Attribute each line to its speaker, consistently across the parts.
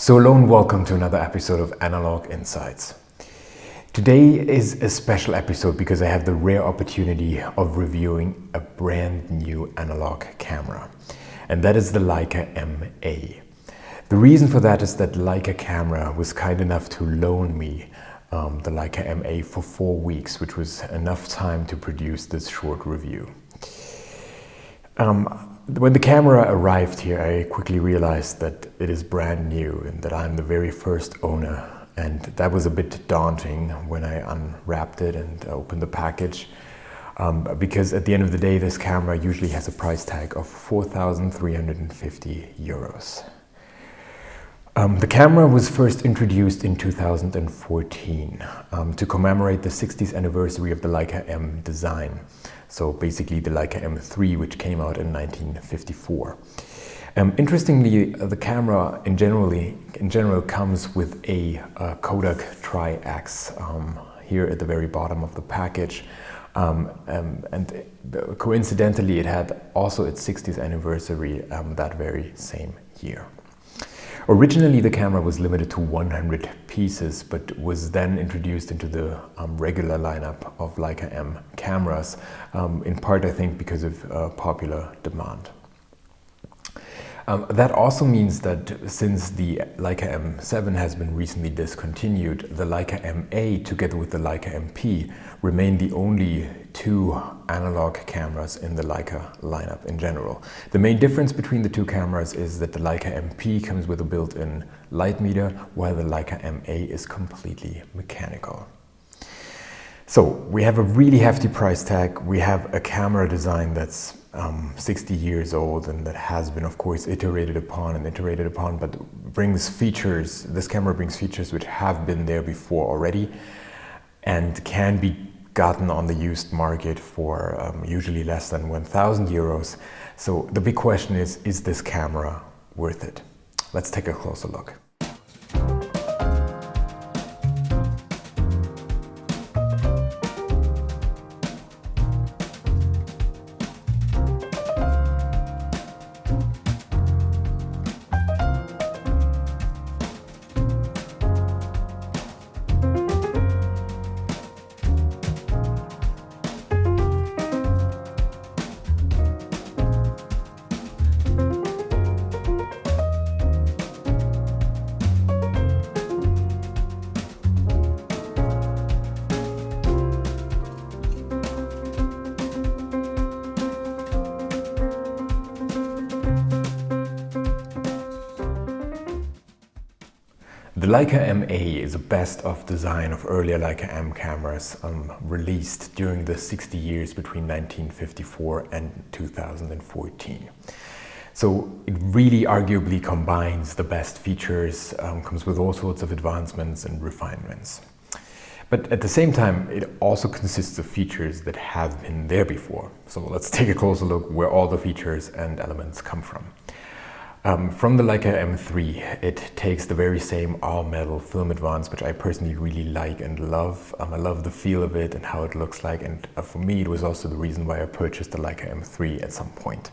Speaker 1: So hello and welcome to another episode of Analog Insights. Today is a special episode because I have the rare opportunity of reviewing a brand new analog camera, and that is the Leica M-A. The reason for that is that Leica Camera was kind enough to loan me the Leica M-A for 4 weeks, which was enough time to produce this short review. When the camera arrived here, I quickly realized that it is brand new and that I'm the very first owner, and that was a bit daunting when I unwrapped it and opened the package, because at the end of the day this camera usually has a price tag of 4,350 euros. The camera was first introduced in 2014 to commemorate the 60th anniversary of the Leica M design. So basically the Leica M3, which came out in 1954. Interestingly, the camera in general comes with a Kodak Tri-X here at the very bottom of the package. And coincidentally, it had also its 60th anniversary that very same year. Originally, the camera was limited to 100 pieces, but was then introduced into the regular lineup of Leica M cameras, in part, I think, because of popular demand. That also means that since the Leica M7 has been recently discontinued, the Leica M-A together with the Leica M-P remain the only two analog cameras in the Leica lineup in general. The main difference between the two cameras is that the Leica M-P comes with a built-in light meter, while the Leica M-A is completely mechanical. So we have a really hefty price tag. We have a camera design that's 60 years old and that has been, of course, iterated upon, but brings features. This camera brings features which have been there before already and can be gotten on the used market for usually less than 1,000 euros. So the big question is this camera worth it? Let's take a closer look. The Leica M-A is a best-of design of earlier Leica M cameras released during the 60 years between 1954 and 2014. So it really arguably combines the best features, comes with all sorts of advancements and refinements. But at the same time, it also consists of features that have been there before. So let's take a closer look where all the features and elements come from. From the Leica M3, it takes the very same all-metal film advance, which I personally really like and love. I love the feel of it and how it looks like, and for me it was also the reason why I purchased the Leica M3 at some point.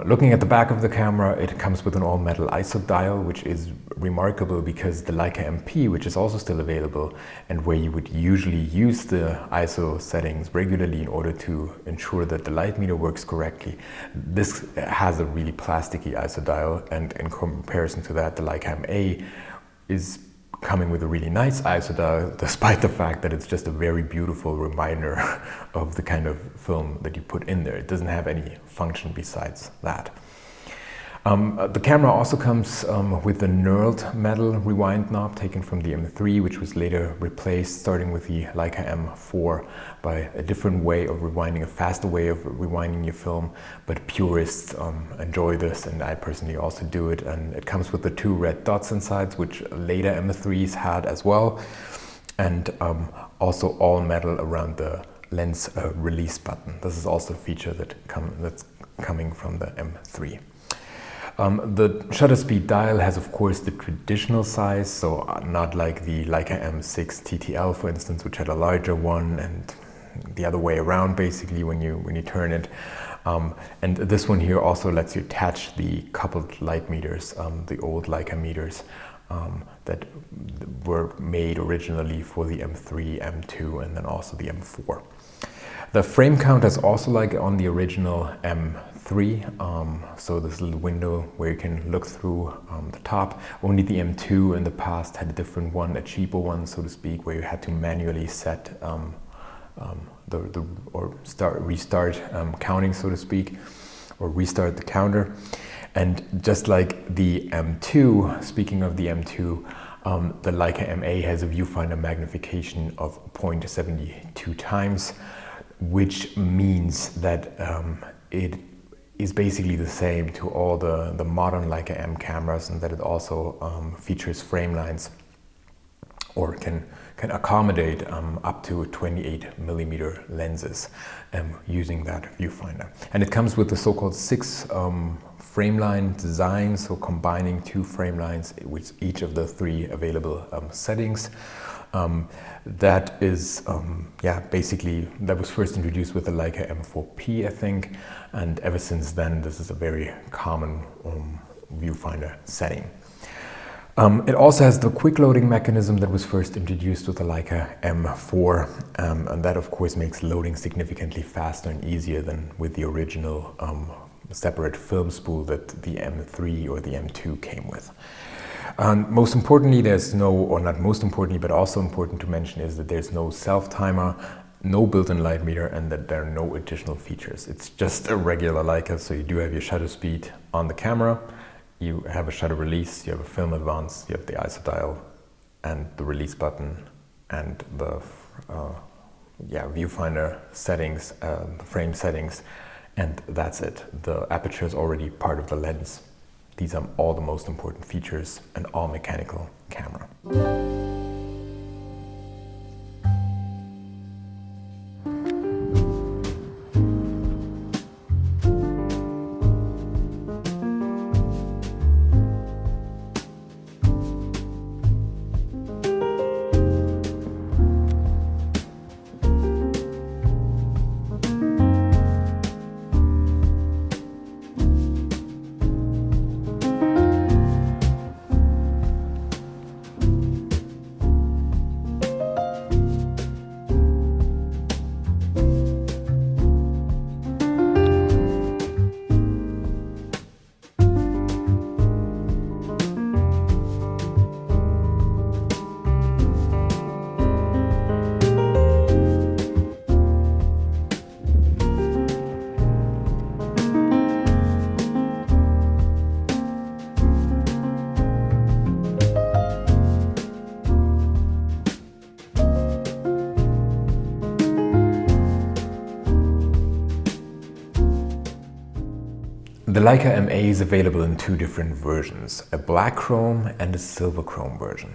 Speaker 1: Looking at the back of the camera, it comes with an all-metal ISO dial, which is remarkable because the Leica M-P, which is also still available, and where you would usually use the ISO settings regularly in order to ensure that the light meter works correctly, this has a really plasticky ISO dial, and in comparison to that, the Leica M-A is coming with a really nice ISO dial, despite the fact that it's just a very beautiful reminder of the kind of film that you put in there. It doesn't have any function besides that. The camera also comes with the knurled metal rewind knob taken from the M3, which was later replaced, starting with the Leica M4, by a different way of rewinding, a faster way of rewinding your film. But purists enjoy this, and I personally also do it. And it comes with the 2 red dots inside, which later M3s had as well, and also all metal around the lens release button. This is also a feature that's coming from the M3. The shutter speed dial has, of course, the traditional size, so not like the Leica M6 TTL, for instance, which had a larger one, and the other way around, basically, when you turn it. And this one here also lets you attach the coupled light meters, the old Leica meters that were made originally for the M3, M2, and then also the M4. The frame count is also like on the original M3, so this little window where you can look through the top. Only the M2 in the past had a different one, a cheaper one, so to speak, where you had to manually set restart counting, so to speak, or restart the counter. And just like the M2, speaking of the M2, the Leica M-A has a viewfinder magnification of 0.72 times, which means that it is basically the same to all the modern Leica M cameras, and that it also features frame lines, or can accommodate up to 28mm lenses using that viewfinder. And it comes with the so-called 6 frame line design, so combining 2 frame lines with each of the 3 available settings. That is, basically, that was first introduced with the Leica M4P, I think, and ever since then this is a very common viewfinder setting. It also has the quick loading mechanism that was first introduced with the Leica M4, and that of course makes loading significantly faster and easier than with the original separate film spool that the M3 or the M2 came with. Most importantly, there's no, or not most importantly, but also important to mention, is that there's no self-timer, no built-in light meter, and that there are no additional features. It's just a regular Leica, so you do have your shutter speed on the camera, you have a shutter release, you have a film advance, you have the ISO dial and the release button, and the viewfinder settings, the frame settings, and that's it. The aperture is already part of the lens. These are all the most important features, an all-mechanical camera. The Leica M-A is available in 2 different versions, a black chrome and a silver chrome version.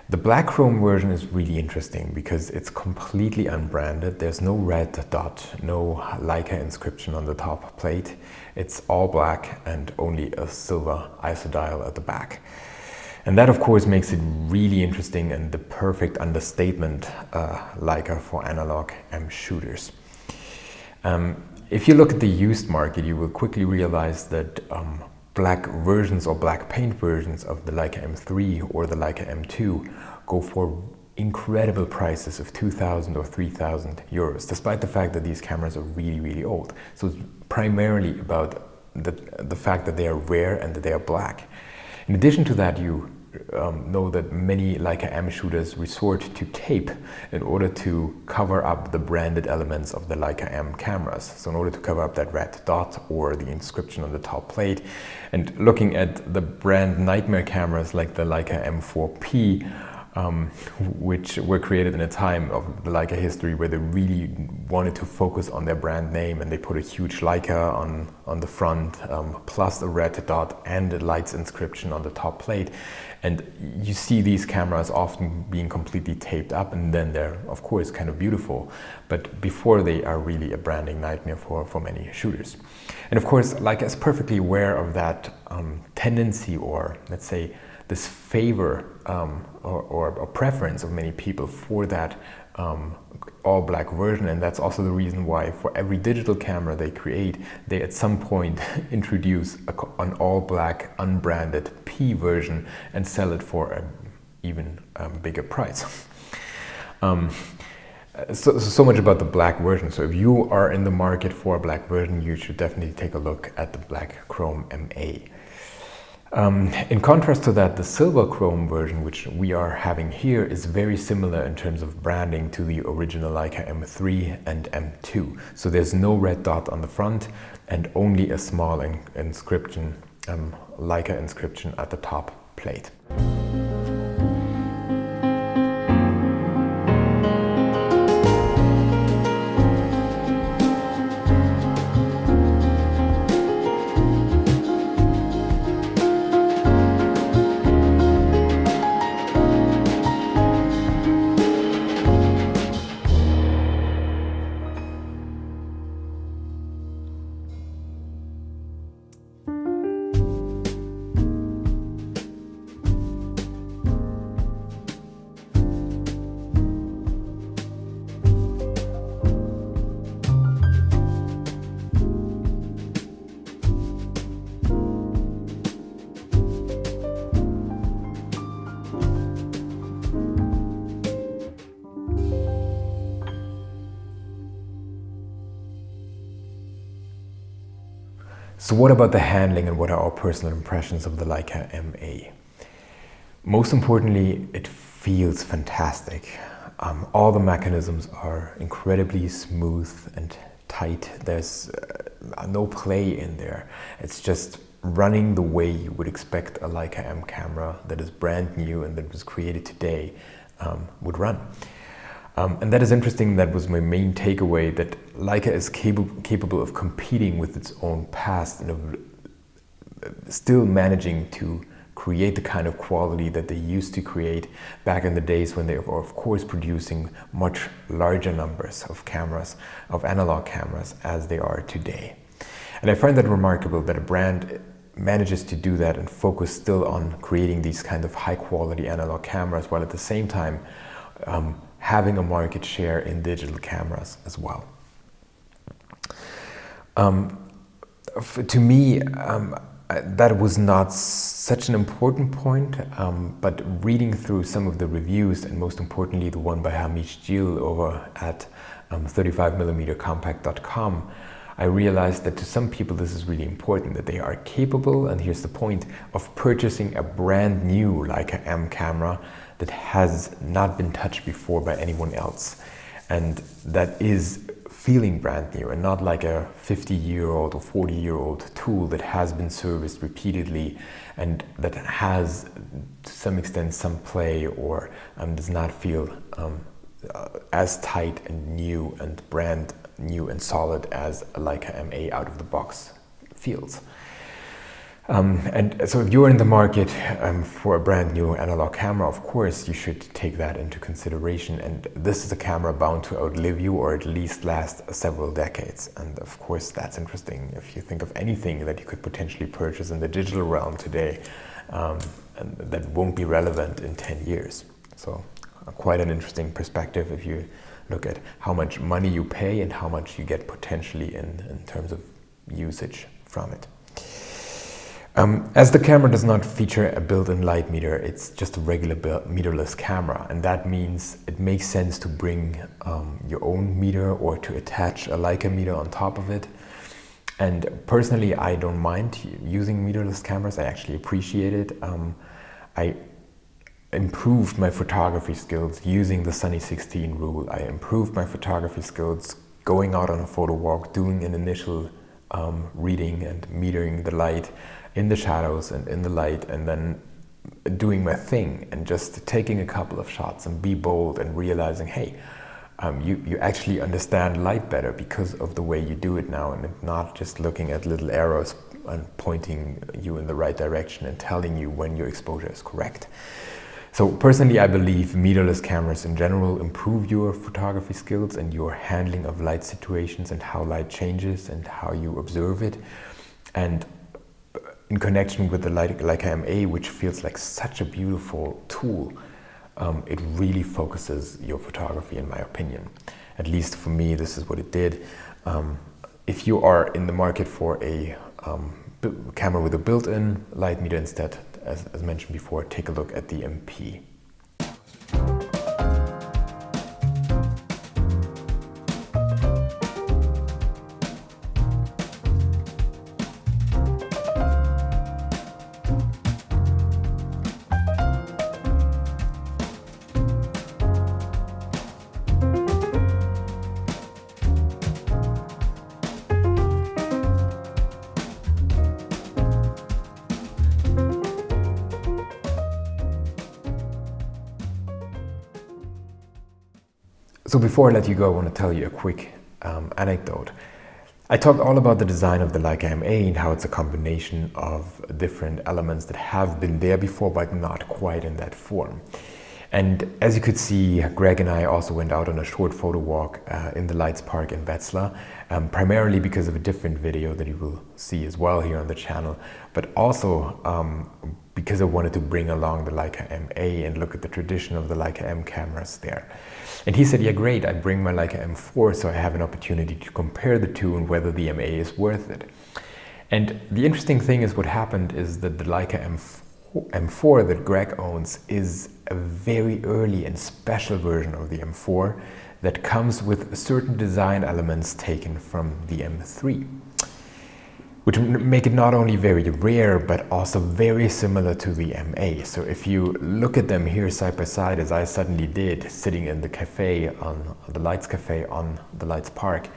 Speaker 1: The black chrome version is really interesting because it's completely unbranded. There's no red dot, no Leica inscription on the top plate. It's all black and only a silver ISO dial at the back. And that of course makes it really interesting and the perfect understatement Leica for analog M shooters. If you look at the used market, you will quickly realize that black versions or black paint versions of the Leica M3 or the Leica M2 go for incredible prices of 2,000 or 3,000 euros, despite the fact that these cameras are really, really old. So it's primarily about the fact that they are rare and that they are black. In addition to that, you know that many Leica M shooters resort to tape in order to cover up the branded elements of the Leica M cameras. So in order to cover up that red dot or the inscription on the top plate. And looking at the brand nightmare cameras like the Leica M4P, which were created in a time of the Leica history where they really wanted to focus on their brand name, and they put a huge Leica on the front, plus a red dot and a Leitz inscription on the top plate. And you see these cameras often being completely taped up, and then they're of course kind of beautiful, but before they are really a branding nightmare for many shooters. And of course Leica is perfectly aware of that tendency, or let's say this favor or preference of many people for that all black version, and that's also the reason why for every digital camera they create, they at some point introduce an all black unbranded P version and sell it for an even bigger price. So much about the black version. So if you are in the market for a black version, you should definitely take a look at the black chrome M-A. In contrast to that, the silver chrome version, which we are having here, is very similar in terms of branding to the original Leica M3 and M2. So there's no red dot on the front and only a small inscription, Leica inscription at the top plate. So what about the handling, and what are our personal impressions of the Leica M-A? Most importantly, it feels fantastic. All the mechanisms are incredibly smooth and tight. There's no play in there. It's just running the way you would expect a Leica M camera that is brand new and that was created today would run. And that is interesting. That was my main takeaway, that Leica is capable of competing with its own past and of still managing to create the kind of quality that they used to create back in the days when they were, of course, producing much larger numbers of cameras, of analog cameras, as they are today. And I find that remarkable, that a brand manages to do that and focus still on creating these kind of high quality analog cameras, while at the same time having a market share in digital cameras as well. To me, that was not such an important point, but reading through some of the reviews, and most importantly the one by Jules over at 35mmcompact.com, I realized that to some people this is really important, that they are capable, and here's the point, of purchasing a brand new Leica M camera that has not been touched before by anyone else, and that is feeling brand new, and not like a 50-year-old or 40-year-old tool that has been serviced repeatedly and that has to some extent some play, or does not feel as tight and new and brand new and solid as a Leica M-A out of the box feels. And so if you're in the market for a brand new analog camera, of course you should take that into consideration, and this is a camera bound to outlive you, or at least last several decades. And of course that's interesting if you think of anything that you could potentially purchase in the digital realm today and that won't be relevant in 10 years. So quite an interesting perspective if you look at how much money you pay and how much you get potentially in terms of usage from it. As the camera does not feature a built-in light meter, it's just a regular meterless camera, and that means it makes sense to bring your own meter or to attach a Leica meter on top of it. And personally, I don't mind using meterless cameras. I actually appreciate it. I improved my photography skills using the Sunny 16 rule. I improved my photography skills going out on a photo walk, doing an initial reading and metering the light in the shadows and in the light, and then doing my thing and just taking a couple of shots and be bold and realizing, hey, you actually understand light better because of the way you do it now, and not just looking at little arrows and pointing you in the right direction and telling you when your exposure is correct. So personally, I believe meterless cameras in general improve your photography skills and your handling of light situations and how light changes and how you observe it. And in connection with the Leica M-A, which feels like such a beautiful tool, it really focuses your photography, in my opinion. At least for me, this is what it did. If you are in the market for a camera with a built-in light meter instead, as mentioned before, take a look at the MP. So before I let you go, I want to tell you a quick anecdote. I talked all about the design of the Leica M-A and how it's a combination of different elements that have been there before, but not quite in that form. And as you could see, Greg and I also went out on a short photo walk in the Leitz-Park in Wetzlar, primarily because of a different video that you will see as well here on the channel, but also because I wanted to bring along the Leica M-A and look at the tradition of the Leica M cameras there. And he said, yeah, great, I bring my Leica M4 so I have an opportunity to compare the two and whether the M-A is worth it. And the interesting thing is what happened is that the Leica M4 that Greg owns is a very early and special version of the M4 that comes with certain design elements taken from the M3, which make it not only very rare, but also very similar to the M-A. So if you look at them here side by side, as I suddenly did, sitting in the cafe, on the Leitz Cafe on the Leitz-Park,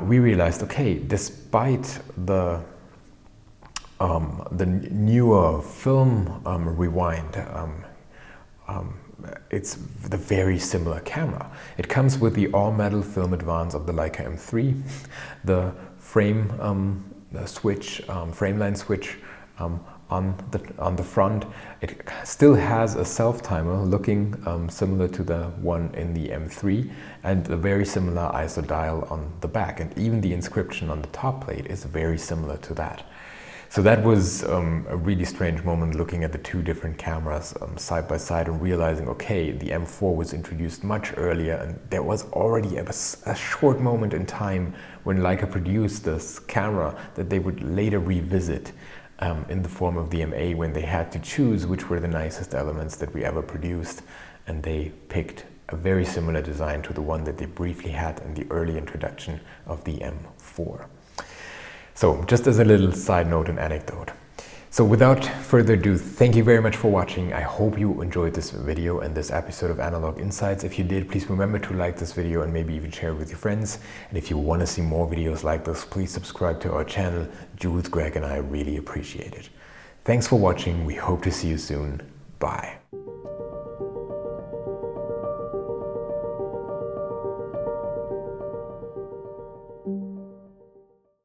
Speaker 1: we realized, okay, despite the newer film rewind, it's the very similar camera. It comes with the all-metal film advance of the Leica M3, the frame frameline switch on the front. It still has a self-timer looking similar to the one in the M3, and a very similar ISO dial on the back, and even the inscription on the top plate is very similar to that. So that was a really strange moment, looking at the two different cameras side by side and realizing, okay, the M4 was introduced much earlier, and there was already a short moment in time when Leica produced this camera that they would later revisit in the form of the M-A, when they had to choose which were the nicest elements that we ever produced, and they picked a very similar design to the one that they briefly had in the early introduction of the M4. So just as a little side note and anecdote. So without further ado, thank you very much for watching. I hope you enjoyed this video and this episode of Analog Insights. If you did, please remember to like this video and maybe even share it with your friends. And if you want to see more videos like this, please subscribe to our channel. Jules, Greg and I really appreciate it. Thanks for watching. We hope to see you soon. Bye.